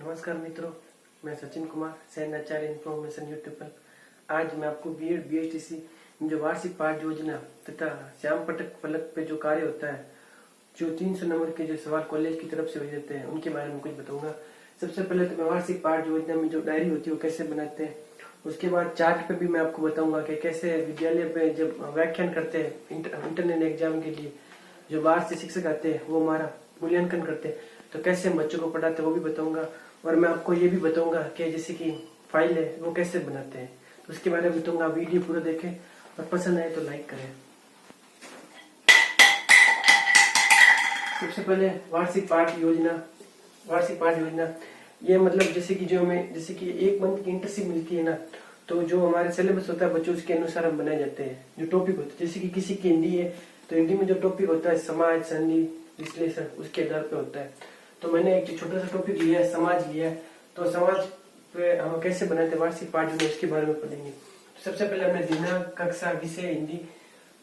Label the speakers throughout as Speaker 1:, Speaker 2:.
Speaker 1: नमस्कार मित्रों, मैं सचिन कुमार सैनाचार्य इन्फॉर्मेशन यूट्यूब पर। आज मैं आपको बीएड बीएसटीसी जो वार्षिक पाठ योजना तथा श्याम पटक फलक पे जो कार्य होता है, जो 300 नंबर के जो सवाल कॉलेज की तरफ से भेजे जाते हैं, उनके बारे में कुछ बताऊंगा। सबसे पहले तो मैं वार्षिक पाठ योजना में जो डायरी होती है वो कैसे बनाते हैं, उसके बाद चार्ट पे भी मैं आपको बताऊंगा कि कैसे विद्यालय पे जब व्याख्यान करते हैं इंटरनल एग्जाम के लिए जो बाहर से शिक्षक आते हैं वो हमारा मूल्यांकन करते हैं, तो कैसे बच्चों को पढ़ाते हैं वो भी बताऊंगा। और मैं आपको ये भी बताऊंगा कि जैसे कि फाइल है वो कैसे बनाते हैं, तो उसके बारे में बताऊंगा। वीडियो पूरा देखें और पसंद आए तो लाइक करें। सबसे पहले वार्षिक पाठ योजना ये मतलब जैसे कि जो हमें जैसे कि एक मंथ की इंटर्नशिप मिलती है ना, तो जो हमारे सिलेबस होता है बच्चों उसके अनुसार हम बनाए जाते हैं। जो टॉपिक होता है जैसे कि किसी की हिंदी है तो हिंदी में जो टॉपिक होता है समाज संधि विश्लेषण, उसके आधार पे होता है। तो मैंने एक छोटा सा टॉपिक लिया है, समाज लिया है। तो समाज पे हम कैसे बनाते हैं वार्षिक पाठ योजना, उसके बारे में पढ़ेंगे। तो सबसे पहले हमने दिनांक, कक्षा, विषय हिंदी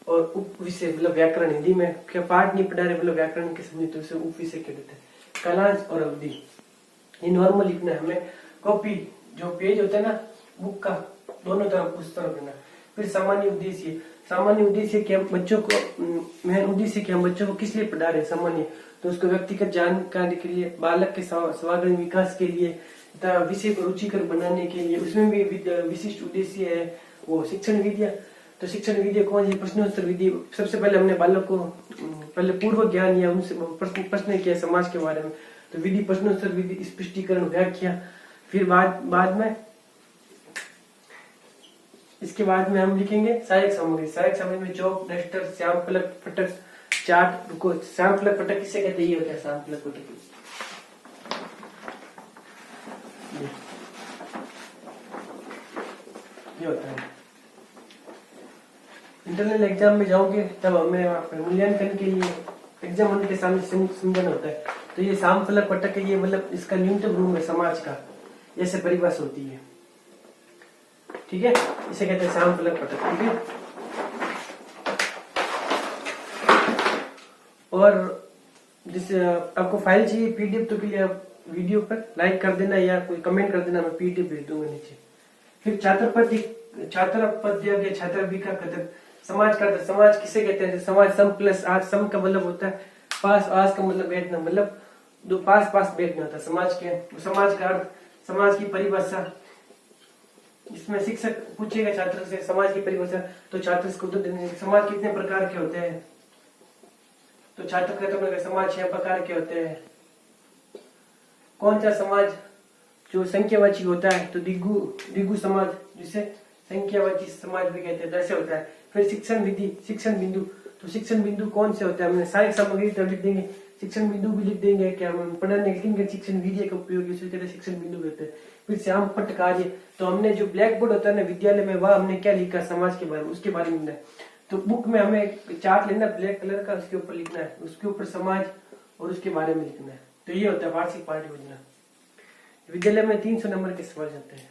Speaker 1: और उप विषय मतलब व्याकरण। हिंदी में क्या पाठ नहीं पढ़ा रहे मतलब व्याकरण के समझे तो उसे उप विषय कहते हैं। कालांश और अवधि ये नॉर्मल लिखना है हमें। कॉपी जो पेज होता है ना बुक का, दोनों तरफ उस तरफ लिखना। फिर सामान्य उद्देश्य कि हम बच्चों को मेन उद्देश्य कि हम बच्चों को किस लिए पढ़ा रहे हैं। सामान्य तो उसको व्यक्तिगत जानकारी के लिए, बालक के सर्वांगीण विकास के लिए तथा विषय को रुचिकर बनाने के लिए। उसमें भी विशिष्ट उद्देश्य है वो शिक्षण विद्या। तो शिक्षण विद्या कौन सी? प्रश्नोत्तर विधि। सबसे पहले हमने बालक को पहले पूर्व ज्ञान या उनसे प्रश्न किया समाज के बारे में, तो विधि प्रश्नोत्तर विधि, स्पष्टीकरण, व्याख्या। फिर बाद में इसके बाद में हम लिखेंगे सहायक सामग्री में चौक, डस्टर, श्याम फलक, फटक, चार्ट। रुको, श्याम फलक फटक किसे कहते हैं? ये होता है श्याम फलक फटक। ये होता है। इंटरनल एग्जाम में जाओगे तब हमें मूल्यांकन के लिए एग्जाम होने के सामने समझाना होता है। तो ये श्याम फलक फटक है, ये मतलब इसका न्यूनतम रूप है समाज का, ऐसे परिभाषा होती है। ठीक है, इसे कहते हैं श्याम फलक फटक। ठीक है, और जिससे आपको फाइल चाहिए पीडीएफ, तो के लिए आप वीडियो पर लाइक कर देना या कोई कमेंट कर देना, मैं पीडीएफ भेज दूंगा नीचे। फिर छात्र पद्य के छात्र विका कथन। समाज किसे कहते हैं? समाज सम प्लस आज। सम का मतलब होता है पास, आज का मतलब बैठना, मतलब दो पास बैठना होता है समाज के। समाज का अर्थ, समाज की परिभाषा। इसमें शिक्षक पूछेगा छात्र से समाज की परिभाषा, तो छात्र इसको उत्तर देने। समाज कितने प्रकार के होते हैं? तो छात्र कहते हैं समाज 6 प्रकार के होते हैं। कौन सा समाज जो संख्यावाची होता है? तो द्विगु समाज, जिसे संख्यावाची समाज भी कहते हैं, ऐसे होता है। फिर शिक्षण विधि, शिक्षण बिंदु। तो शिक्षण बिंदु कौन से होते हैं? हमने सहायक सामग्री तो लिख देंगे, शिक्षण बिंदु भी लिख देंगे कि हम पढ़ाने के शिक्षण विधि का उपयोग शिक्षण बिंदु होते हैं। फिर श्याम पट कार्य, तो हमने जो ब्लैक बोर्ड होता है ना विद्यालय में, वह हमने क्या लिखा समाज के बारे में, उसके बारे में लिखना है। तो बुक में हमें एक चार्ट लेना ब्लैक कलर का, उसके ऊपर लिखना है, उसके ऊपर समाज और उसके बारे में लिखना है। तो ये होता है वार्षिक पाठ योजना। विद्यालय में 300 नंबर के सवाल जाते हैं।